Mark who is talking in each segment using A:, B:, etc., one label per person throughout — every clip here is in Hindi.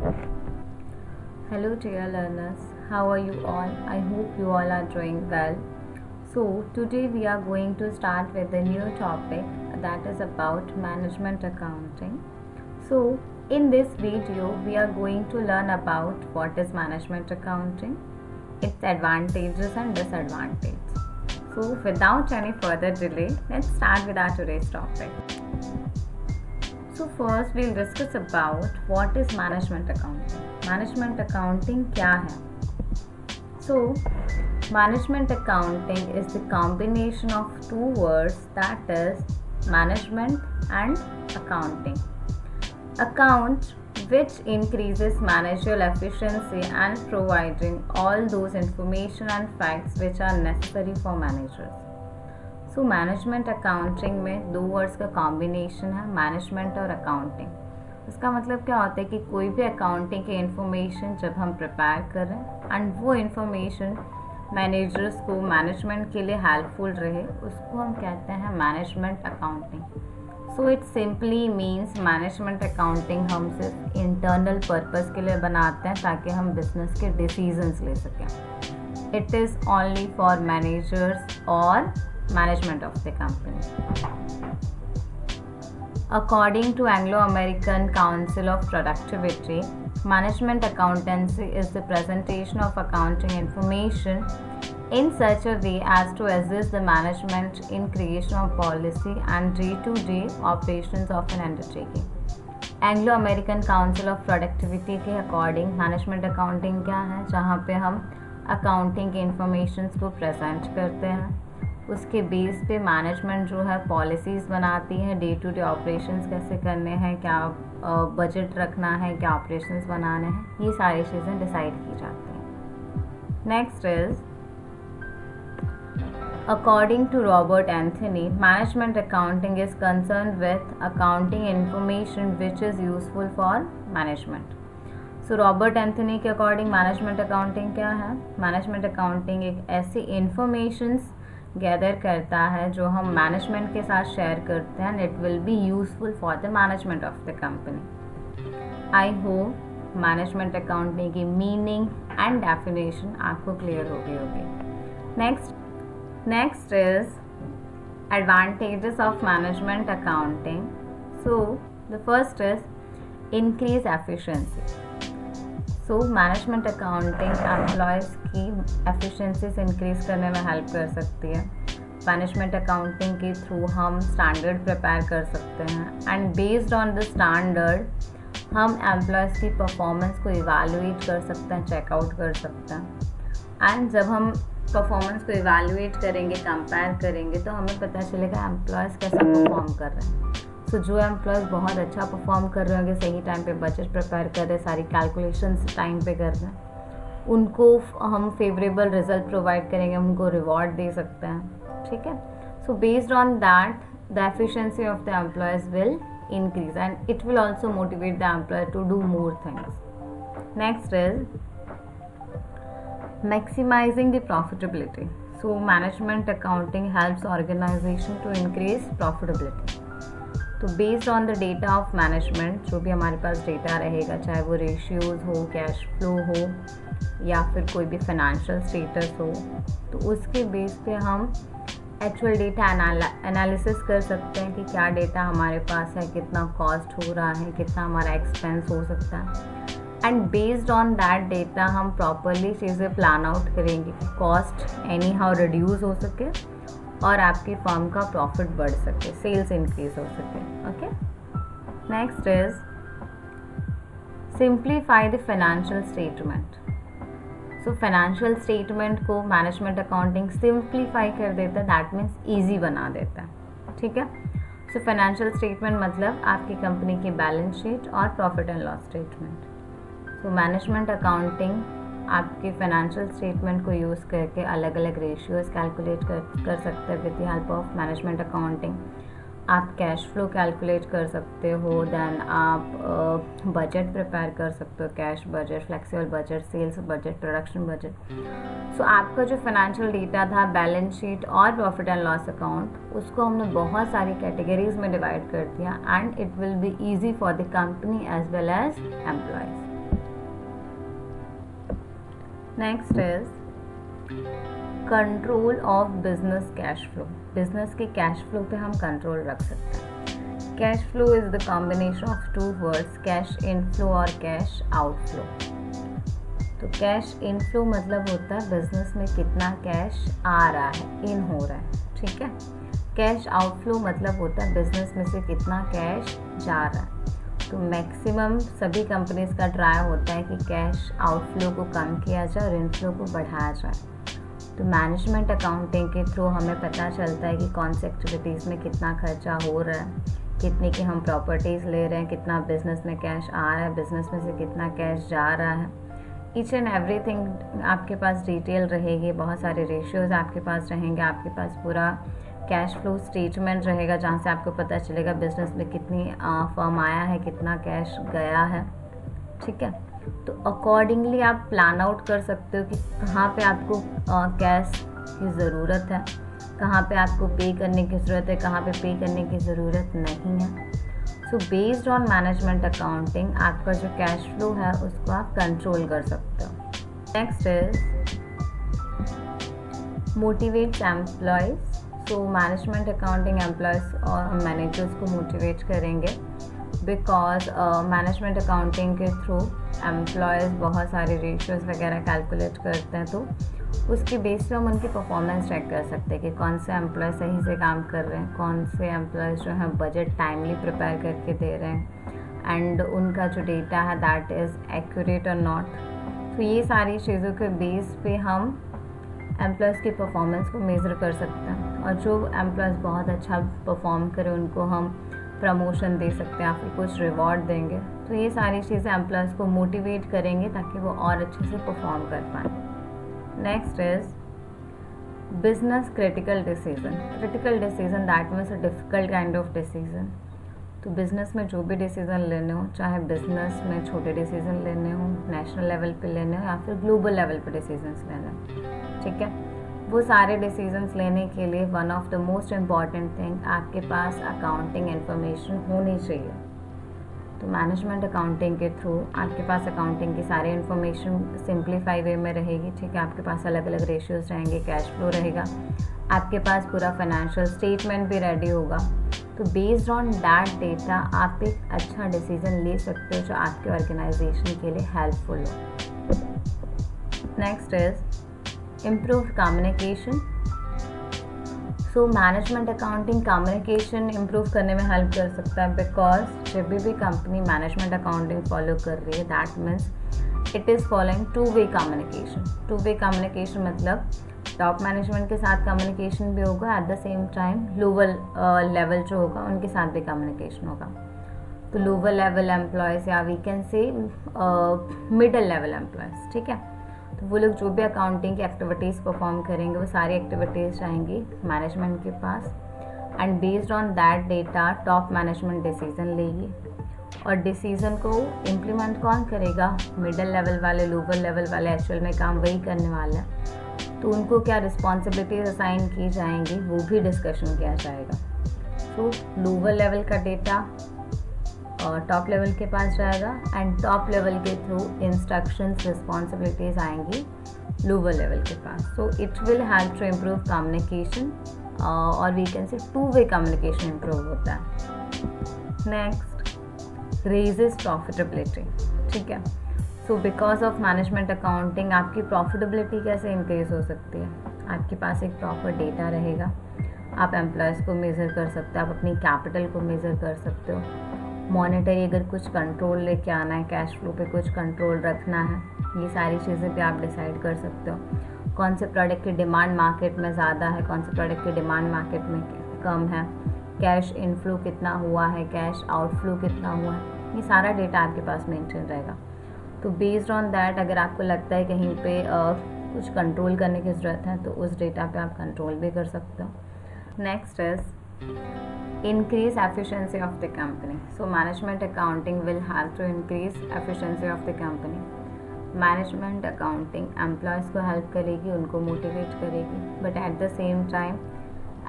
A: Hello dear learners, how are you all? I hope you all are doing well. So today we are going to start with a new topic that is about management accounting. So in this video we are going to learn about what is management accounting, its advantages and disadvantages. So without any further delay, let's start with our today's topic. So first we'll discuss about what is management accounting. Management accounting क्या है? So management accounting is the combination of two words, that is management and accounting. Account which increases managerial efficiency and providing all those information and facts which are necessary for managers. So management accounting में दो वर्ड्स का कॉम्बिनेशन है, मैनेजमेंट और अकाउंटिंग। इसका मतलब क्या होता है कि कोई भी अकाउंटिंग की इन्फॉर्मेशन जब हम प्रिपेयर करें एंड वो इन्फॉर्मेशन मैनेजर्स को मैनेजमेंट के लिए हेल्पफुल रहे, उसको हम कहते हैं management accounting. So it simply means management accounting हम सिर्फ इंटरनल पर्पस के लिए बनाते हैं ताकि हम बिजनेस के डिसीजंस ले सकें। It is only for managers और management of the company. According to Anglo-American Council of Productivity, management accountancy is the presentation of accounting information in such a way as to assist the management in creation of policy and day-to-day operations of an undertaking. Anglo-American Council of Productivity के अकॉर्डिंग मैनेजमेंट अकाउंटिंग क्या है, जहाँ पे हम अकाउंटिंग के इंफॉर्मेशन को प्रेजेंट करते हैं, उसके बेस पे मैनेजमेंट जो है पॉलिसीज़ बनाती है, डे टू डे ऑपरेशंस कैसे करने हैं, क्या बजट रखना है, क्या ऑपरेशंस बनाने हैं, ये सारी चीज़ें डिसाइड की जाती हैं। Next is according to Robert Anthony, management accounting is concern with accounting information which is useful for management. So Robert Anthony के अकॉर्डिंग मैनेजमेंट अकाउंटिंग क्या है? मैनेजमेंट अकाउंटिंग एक ऐसी इंफॉर्मेशंस गैदर करता है जो हम मैनेजमेंट के साथ शेयर करते हैं and it will be useful for the management of the company. I hope management accounting की मीनिंग एंड डेफिनेशन आपको क्लियर हो गई होगी। Next is advantages of management accounting. So the first is increase efficiency. So management accounting employees की एफिशिएंसीज इंक्रीज़ करने में हेल्प कर सकती है। मैनेजमेंट अकाउंटिंग के थ्रू हम स्टैंडर्ड प्रिपेयर कर सकते हैं and based on the standard हम एम्प्लॉयज़ की परफॉर्मेंस को इवैल्यूएट कर सकते हैं, चेकआउट कर सकते हैं। एंड जब हम परफॉर्मेंस को इवैल्यूएट करेंगे, कंपेयर करेंगे, तो हमें पता चलेगा एम्प्लॉयज़ कैसा परफॉर्म कर रहे हैं। तो जो एम्प्लॉयज़ बहुत अच्छा परफॉर्म कर रहे होंगे, सही टाइम पे बजट प्रिपेयर कर रहे, सारी कैलकुलेशंस टाइम पे कर रहे हैं, उनको हम फेवरेबल रिजल्ट प्रोवाइड करेंगे, उनको रिवॉर्ड दे सकते हैं। ठीक है, so based on that the efficiency of the employees will increase and it will also motivate the employer to do more things. Next is maximizing the profitability. So management accounting helps organization to increase profitability. तो based on the data of management, जो भी हमारे पास डेटा रहेगा, चाहे वो रेशियोज हो, कैश फ्लो हो या फिर कोई भी फाइनेंशियल स्टेटस हो, तो उसके बेस पे हम एक्चुअल डेटा एनालिसिस कर सकते हैं कि क्या डेटा हमारे पास है, कितना कॉस्ट हो रहा है, कितना हमारा एक्सपेंस हो सकता है। And based on that data हम प्रॉपरली चीज़ें प्लान आउट करेंगे कि कॉस्ट एनी हाउ रिड्यूस हो सके और आपकी फर्म का प्रॉफिट बढ़ सके, सेल्स इंक्रीज हो सके। Okay, next is simplify the financial statement. So financial statement को मैनेजमेंट अकाउंटिंग सिंप्लीफाई कर देता है, दैट मीन्स ईजी बना देता है। ठीक है, सो फाइनेंशियल स्टेटमेंट मतलब आपकी कंपनी की बैलेंस शीट और profit and loss statement. So management accounting आपके फाइनेंशियल स्टेटमेंट को यूज़ करके अलग अलग रेशियोज कैलकुलेट कर सकते हैं with the help of management accounting. आप कैश फ्लो कैलकुलेट कर सकते हो, देन आप बजट प्रिपेयर कर सकते हो, cash budget, flexible budget, sales budget, production budget. So आपका जो फाइनेंशियल डेटा था, बैलेंस शीट और प्रॉफिट एंड लॉस अकाउंट, उसको हमने बहुत सारी कैटेगरीज में डिवाइड कर दिया and it will be easy for the company as well as employees. Next is control of business cash flow. Business के कैश फ्लो पे हम कंट्रोल रख सकते हैं। Cash flow is the combination of two words, cash inflow और कैश आउटफ्लो। तो कैश इनफ्लो मतलब होता है बिजनेस में कितना कैश आ रहा है, इन हो रहा है, ठीक है। कैश आउटफ्लो मतलब होता है बिजनेस में से कितना कैश जा रहा है। तो मैक्सिमम सभी कंपनीज का ट्राई होता है कि कैश आउटफ्लो को कम किया जाए और इनफ्लो को बढ़ाया जाए। तो मैनेजमेंट अकाउंटिंग के थ्रू हमें पता चलता है कि कौन सी एक्टिविटीज़ में कितना खर्चा हो रहा है, कितने की हम प्रॉपर्टीज़ ले रहे हैं, कितना बिजनेस में कैश आ रहा है, बिजनेस में से कितना कैश जा रहा है। ईच एंड एवरीथिंग आपके पास डिटेल रहेगी, बहुत सारे रेशियोज आपके पास रहेंगे, आपके पास पूरा कैश फ्लो स्टेटमेंट रहेगा जहाँ से आपको पता चलेगा बिजनेस में कितनी फर्म आया है, कितना कैश गया है, ठीक है। तो अकॉर्डिंगली आप प्लान आउट कर सकते हो कि कहाँ पे आपको कैश की ज़रूरत है, कहाँ पे आपको पे करने की ज़रूरत है, कहाँ पे पे करने की ज़रूरत नहीं है। So based on management accounting आपका जो कैश फ्लो है उसको आप कंट्रोल कर सकते हो। Next is motivate employees. So management accounting employees और मैनेजर्स को मोटिवेट करेंगे बिकॉज मैनेजमेंट अकाउंटिंग के थ्रू एम्प्लॉयज़ बहुत सारे रेशियोज़ वगैरह कैलकुलेट करते हैं, तो उसके बेस पे हम उनकी परफॉर्मेंस चेक कर सकते हैं कि कौन से एम्प्लॉय सही से काम कर रहे हैं, कौन से एम्प्लॉयज़ जो हैं बजट टाइमली प्रिपेयर करके दे रहे हैं एंड उनका जो डेटा है दैट इज़ एक्यूरेट और नॉट। तो ये सारी चीज़ों के बेस पे हम एम्प्लॉयज़ की परफॉर्मेंस को मेज़र कर सकते हैं और जो एम्प्लॉयज़ बहुत अच्छा परफॉर्म करें उनको हम प्रमोशन दे सकते हैं या फिर कुछ रिवॉर्ड देंगे। तो ये सारी चीज़ें एम्प्लॉयज़ को मोटिवेट करेंगे ताकि वो और अच्छे से परफॉर्म कर पाएँ। Next is business critical decision. Critical decision that means a difficult kind of decision. तो बिज़नेस में जो भी डिसीज़न लेने हो, चाहे बिज़नेस में छोटे डिसीज़न लेने हो, नेशनल लेवल पे लेने हो या फिर ग्लोबल लेवल पे डिसीजंस लेने हो, ठीक है, वो सारे डिसीजंस लेने के लिए one of the most important thing आपके पास अकाउंटिंग इन्फॉर्मेशन होनी चाहिए। तो मैनेजमेंट अकाउंटिंग के थ्रू आपके पास अकाउंटिंग की सारी इन्फॉर्मेशन सिंप्लीफाई वे में रहेगी, ठीक है। आपके पास अलग अलग रेशियोज रहेंगे, कैश फ्लो रहेगा, आपके पास पूरा फाइनेंशियल स्टेटमेंट भी रेडी होगा। तो बेस्ड ऑन दैट डेटा आप एक अच्छा डिसीजन ले सकते हो जो आपके ऑर्गेनाइजेशन के लिए हेल्पफुल हो। Next is improve communication. So management accounting communication improve करने में हेल्प कर सकता है बिकॉज जब भी कंपनी मैनेजमेंट अकाउंटिंग फॉलो कर रही है that means it is following two way communication. Two way communication मतलब टॉप मैनेजमेंट के साथ कम्युनिकेशन भी होगा, at the same time lower level जो होगा उनके साथ भी कम्युनिकेशन होगा। तो लोअर लेवल एम्प्लॉयज़ या we can say middle level employees, ठीक है, तो वो लोग जो भी अकाउंटिंग की एक्टिविटीज़ परफॉर्म करेंगे वो सारी एक्टिविटीज़ जाएंगी मैनेजमेंट के पास and based on that data top management decision लेगी और डिसीजन को इम्प्लीमेंट कौन करेगा, मिडल लेवल वाले, लोअर लेवल वाले एक्चुअल में काम वही करने वाले हैं। तो उनको क्या रिस्पॉन्सिबिलिटीज असाइन की जाएंगी वो भी डिस्कशन किया जाएगा। तो लोअर लेवल का डेटा टॉप लेवल के पास जाएगा एंड टॉप लेवल के थ्रू इंस्ट्रक्शंस रिस्पॉन्सिबिलिटीज आएंगी लोअर लेवल के पास। So it will help to improve communication और we can say two way communication improve होता है। नेक्स्ट रेजेस प्रॉफिटेबिलिटी, ठीक है। So because of management accounting आपकी प्रॉफिटेबिलिटी कैसे इंक्रीज हो सकती है, आपके पास एक प्रॉपर डेटा रहेगा, आप एम्प्लॉयज़ को मेज़र कर सकते हो, आप अपनी कैपिटल को मेज़र कर सकते हो, मॉनेटरी अगर कुछ कंट्रोल लेके आना है, कैश फ्लो पे कुछ कंट्रोल रखना है, ये सारी चीज़ें भी आप डिसाइड कर सकते हो। कौन से प्रोडक्ट की डिमांड मार्केट में ज़्यादा है, कौन से प्रोडक्ट की डिमांड मार्केट में कम है, कैश इनफ्लो कितना हुआ है, कैश आउटफ्लो कितना हुआ है, ये सारा डेटा आपके पास मेंटेन रहेगा। तो बेस्ड ऑन दैट अगर आपको लगता है कहीं पे कुछ कंट्रोल करने की ज़रूरत है तो उस डेटा पे आप कंट्रोल भी कर सकते हो। Next is increase efficiency of the company. So management accounting will have to increase efficiency of the company. Management accounting employees को help करेगी, उनको motivate करेगी, but at the same time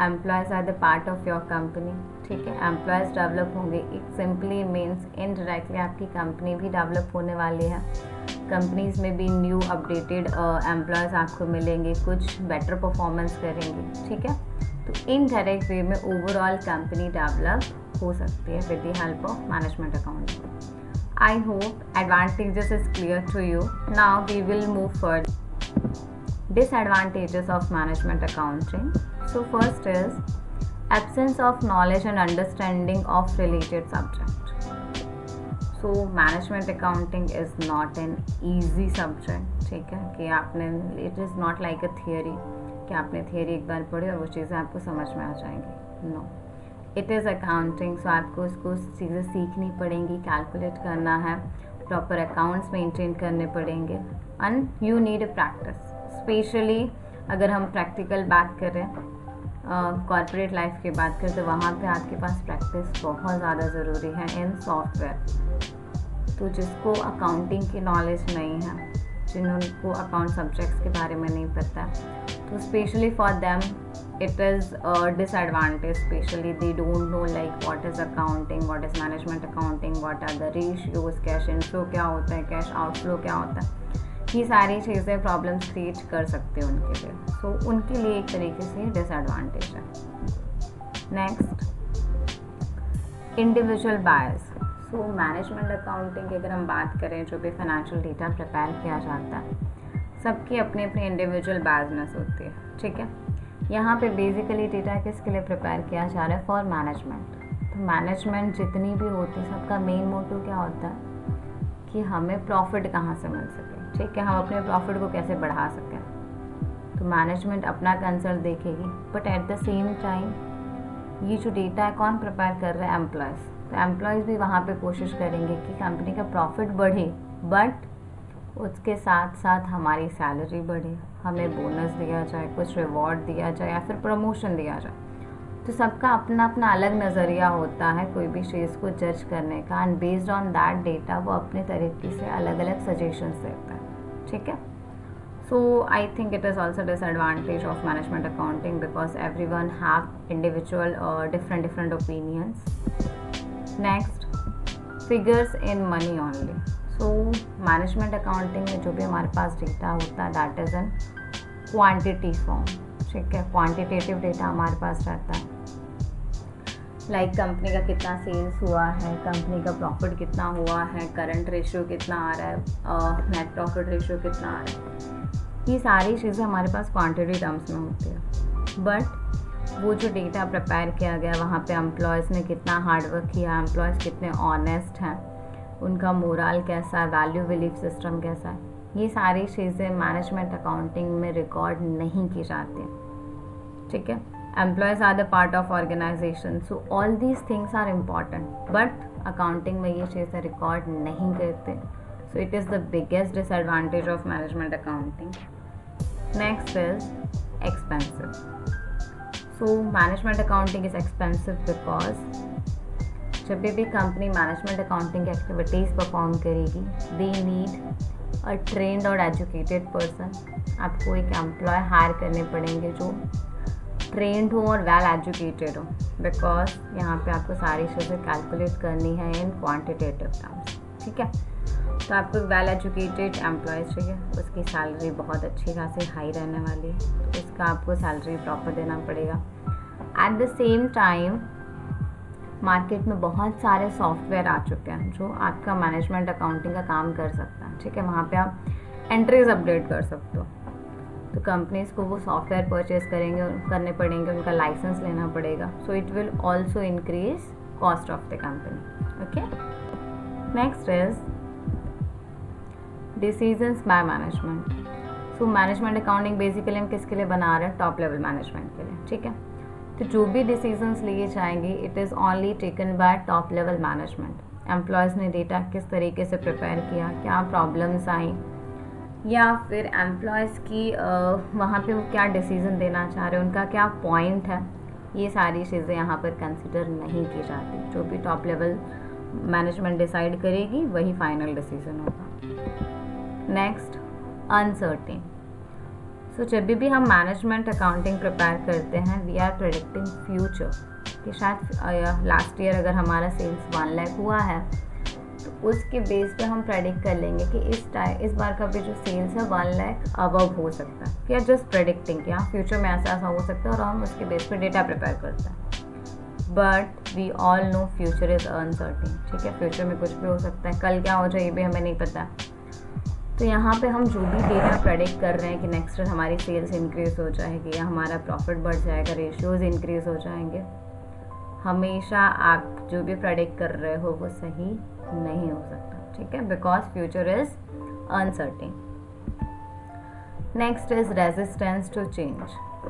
A: employees are the part of your company, ठीक है। employees develop होंगे, it simply means indirectly आपकी company भी develop होने वाली है कंपनीज में भी न्यू अपडेटेड एम्प्लॉयज़ आपको मिलेंगे, कुछ बेटर परफॉर्मेंस करेंगे, ठीक है। तो इनडायरेक्ट वे में ओवरऑल कंपनी डेवलप हो सकती है with the help of management accounting. I hope advantages is clear to you. Now we will move further. Disadvantages of management accounting. So first is absence of knowledge and understanding of related subject. So management accounting is not an easy subject, ठीक है, कि आपने it is not like a theory कि आपने theory एक बार पढ़ी और वो चीज़ें आपको समझ में आ जाएंगी। No, इट इज़ अकाउंटिंग, सो आपको उसको चीज़ें सीखनी पड़ेंगी, कैलकुलेट करना है, प्रॉपर अकाउंट्स मेंटेन करने पड़ेंगे, and you need a practice. Specially अगर हम प्रैक्टिकल बात करें, कॉर्पोरेट लाइफ की बात करें, तो वहाँ पे आपके पास प्रैक्टिस बहुत ज़्यादा ज़रूरी है इन सॉफ्टवेयर। तो जिसको अकाउंटिंग की नॉलेज नहीं है, जिनको अकाउंट सब्जेक्ट्स के बारे में नहीं पता, तो specially for them it is a disadvantage, especially they don't know like what is accounting, what is management accounting, what are the ratios, cash inflow क्या होता है, cash outflow क्या होता है, ये सारी चीज़ें प्रॉब्लम्स क्रिएट कर सकते हैं उनके लिए। सो उनके लिए एक तरीके से डिसएडवांटेज है। नेक्स्ट, इंडिविजुअल बायस। सो मैनेजमेंट अकाउंटिंग की अगर हम बात करें, जो भी फाइनेंशियल डेटा प्रिपेयर किया जाता है, सबकी अपनी अपनी इंडिविजुअल बायसनेस होती है, ठीक है। यहाँ पे बेसिकली डेटा किसके लिए प्रिपेयर किया जा रहा है? For management. तो मैनेजमेंट जितनी भी होती है, सबका मेन मोटिव क्या होता है कि हमें प्रॉफिट कहाँ से मिल सके, ठीक है, हम अपने प्रॉफिट को कैसे बढ़ा सकें। तो मैनेजमेंट अपना कंसर्न देखेगी, but at the same time ये जो डेटा है कौन प्रिपेयर कर रहा है? एम्प्लॉयज़। तो एम्प्लॉयज़ भी वहाँ पे कोशिश करेंगे कि कंपनी का प्रॉफिट बढ़े, बट उसके साथ साथ हमारी सैलरी बढ़े, हमें बोनस दिया जाए, कुछ रिवॉर्ड दिया जाए या फिर प्रमोशन दिया जाए। तो सबका अपना अपना अलग नज़रिया होता है कोई भी चीज़ को जज करने का, and based on that data वो अपने तरीके से अलग अलग सजेशंस देता है, ठीक है। So I think it is also disadvantage of management accounting because every one have individual different opinions. Next, figures in money only. So management accounting में जो भी हमारे पास डेटा होता है that is in quantity form, ठीक है, क्वांटिटेटिव डेटा हमारे पास रहता है। लाइक कंपनी का कितना सेल्स हुआ है, कंपनी का प्रॉफिट कितना हुआ है, करंट रेशियो कितना आ रहा है, नेट प्रॉफिट रेशियो कितना आ रहा है, ये सारी चीज़ें हमारे पास क्वांटिटी टर्म्स में होती है। बट वो जो डेटा प्रिपेयर किया गया, वहाँ पे एम्प्लॉयज़ ने कितना हार्डवर्क किया, एम्प्लॉयज़ कितने ऑनेस्ट हैं, उनका मोरल कैसा है, वैल्यू बिलीफ सिस्टम कैसा है, ये सारी चीज़ें मैनेजमेंट अकाउंटिंग में रिकॉर्ड नहीं की जाती, ठीक है। Employees are the part of organisation, so all these things are important, but accounting में ये चीज़ें रिकॉर्ड नहीं करते। So it is the biggest disadvantage of management accounting. Next is expensive. So management accounting is expensive because जब भी company management accounting activities perform करेगी, दे नीड अ ट्रेन्ड और एजुकेटेड पर्सन। आपको एक एम्प्लॉय हायर करने पड़ेंगे जो ट्रेंड हो और वेल एजुकेटेड हो, बिकॉज यहाँ पे आपको सारी चीज़ें कैलकुलेट करनी है इन क्वांटिटेटिव टर्म्स, ठीक है। तो आपको वेल एजुकेटेड एम्प्लॉयज़ चाहिए, उसकी सैलरी बहुत अच्छी खासी हाई रहने वाली है, तो उसका आपको सैलरी प्रॉपर देना पड़ेगा। Eight the same time market में बहुत सारे सॉफ्टवेयर आ चुके हैं जो आपका मैनेजमेंट अकाउंटिंग का काम कर सकता है, ठीक है। वहाँ पे आप एंट्रीज अपडेट कर सकते हो, तो कंपनीज को वो सॉफ्टवेयर परचेज करने पड़ेंगे, उनका लाइसेंस लेना पड़ेगा। सो it will also increase cost of the company, okay. Next is decisions by management. So management accounting basically हम किसके लिए बना रहे हैं? टॉप लेवल मैनेजमेंट के लिए, ठीक है। तो जो भी डिसीजंस लिए जाएंगे it is only taken by top level management. Employees ने डेटा किस तरीके से प्रिपेयर किया, क्या प्रॉब्लम्स आई, या फिर एम्प्लॉयज़ की वहाँ पे वो क्या डिसीज़न देना चाह रहे हैं, उनका क्या पॉइंट है, ये सारी चीज़ें यहाँ पर कंसिडर नहीं की जाती। जो भी टॉप लेवल मैनेजमेंट डिसाइड करेगी वही फाइनल डिसीजन होगा। Next, uncertain. सो जब भी हम मैनेजमेंट अकाउंटिंग प्रिपेयर करते हैं, वी आर प्रेडिक्टिंग फ्यूचर कि शायद लास्ट ईयर अगर हमारा सेल्स 1 लाख हुआ है तो उसके बेस पे हम प्रेडिक्ट कर लेंगे कि इस बार का भी जो सेल्स है 1 लाख अबव हो सकता है, या जस्ट प्रेडिक्टिंग कि हाँ फ्यूचर में ऐसा ऐसा हो सकता है और हम उसके बेस पे डेटा प्रिपेयर करते हैं। But we all know future is uncertain, ठीक है, फ्यूचर में कुछ भी हो सकता है, कल क्या हो जाए ये भी हमें नहीं पता। तो यहाँ पे हम जो भी डेटा प्रेडिक्ट कर रहे हैं कि नेक्स्ट ईयर हमारी सेल्स इंक्रीज़ हो जाएगी या हमारा प्रॉफिट बढ़ जाएगा, रेशियोज इंक्रीज़ हो जाएंगे, हमेशा आप जो भी प्रेडिक्ट कर रहे हो वो सही नहीं हो सकता, ठीक है, because future is uncertain. Next is resistance to change.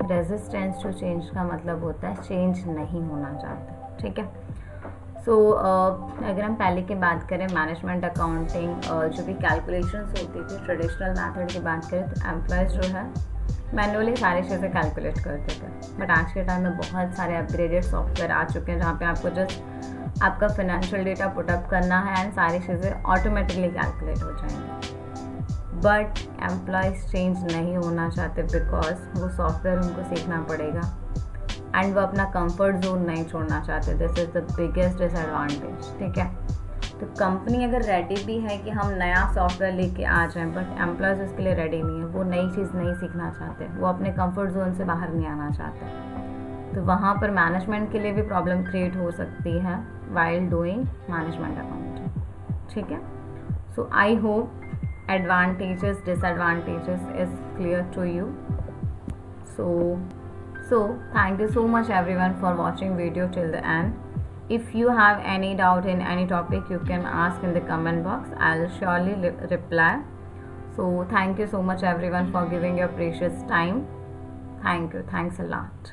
A: Resistance to change का मतलब होता है चेंज नहीं होना चाहते, ठीक है। सो अगर हम पहले की बात करें मैनेजमेंट अकाउंटिंग जो भी कैलकुलेशंस होती थी ट्रेडिशनल मेथड की बात करें तो एम्प्लॉयज़ जो है मैनुअली सारी चीज़ें कैलकुलेट करते थे। बट आज के टाइम में बहुत सारे अपग्रेडेड सॉफ्टवेयर आ चुके हैं जहाँ पे आपको जस्ट आपका फिनेंशियल डेटा पुटअप करना है एंड सारी चीज़ें ऑटोमेटिकली कैलकुलेट हो जाएंगी। बट एम्प्लॉयज़ चेंज नहीं होना चाहते बिकॉज वो सॉफ्टवेयर उनको सीखना पड़ेगा एंड वो अपना कंफर्ट जोन नहीं छोड़ना चाहते। This is the biggest disadvantage, ठीक है। तो कंपनी अगर रेडी भी है कि हम नया सॉफ्टवेयर लेके आ जाएं, बट एम्प्लॉयज़ उसके लिए रेडी नहीं है, वो नई चीज़ नहीं सीखना चाहते, वो अपने कंफर्ट जोन से बाहर नहीं आना चाहते। तो वहाँ पर मैनेजमेंट के लिए भी प्रॉब्लम क्रिएट हो सकती है वाइल डूइंग मैनेजमेंट अकाउंटिंग, ठीक है। So I hope advantages disadvantages is clear to you. So thank you so much everyone for watching video till the end. If you have any doubt in any topic you can ask in the comment box. I'll surely reply. So thank you so much everyone for giving your precious time. Thank you, thanks a lot.